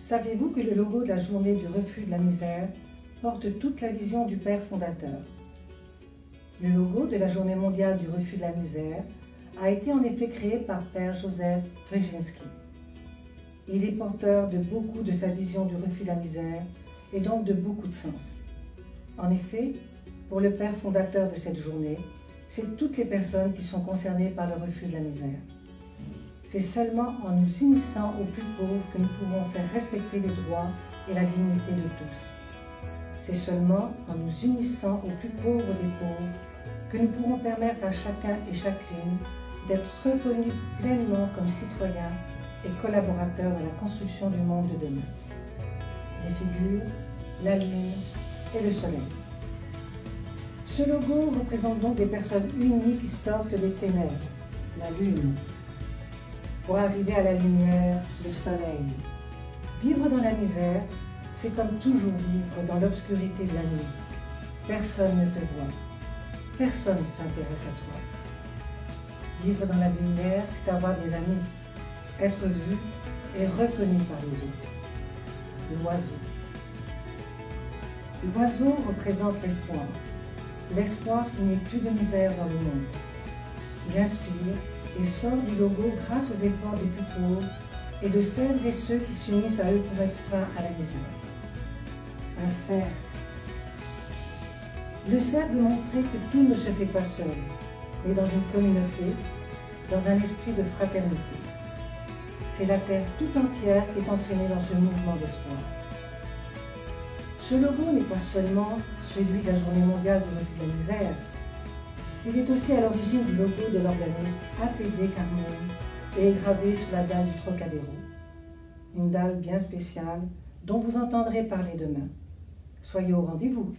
Saviez-vous que le logo de la journée du refus de la misère porte toute la vision du Père fondateur? Le logo de la journée mondiale du refus de la misère a été en effet créé par Père Joseph Brzezinski. Il est porteur de beaucoup de sa vision du refus de la misère et donc de beaucoup de sens. En effet, pour le Père fondateur de cette journée, c'est toutes les personnes qui sont concernées par le refus de la misère. C'est seulement en nous unissant aux plus pauvres que nous pouvons faire respecter les droits et la dignité de tous. C'est seulement en nous unissant aux plus pauvres des pauvres que nous pourrons permettre à chacun et chacune d'être reconnus pleinement comme citoyens et collaborateurs dans la construction du monde de demain. Les figures, la lune et le soleil. Ce logo représente donc des personnes unies qui sortent des ténèbres, la lune, pour arriver à la lumière, le soleil. Vivre dans la misère, c'est comme toujours vivre dans l'obscurité de la nuit. Personne ne te voit, personne ne s'intéresse à toi. Vivre dans la lumière, c'est avoir des amis, être vu et reconnu par les autres. L'oiseau. L'oiseau représente l'espoir. L'espoir qu'il n'y ait plus de misère dans le monde. Il inspire et sort du logo grâce aux efforts des plus pauvres et de celles et ceux qui s'unissent à eux pour mettre fin à la misère. Un cercle. Le cercle veut montrer que tout ne se fait pas seul, mais dans une communauté, dans un esprit de fraternité. C'est la terre tout entière qui est entraînée dans ce mouvement d'espoir. Ce logo n'est pas seulement celui de la Journée mondiale du refus de la misère. Il est aussi à l'origine du logo de l'organisme ATD Carmone et est gravé sur la dalle du Trocadéro. Une dalle bien spéciale dont vous entendrez parler demain. Soyez au rendez-vous.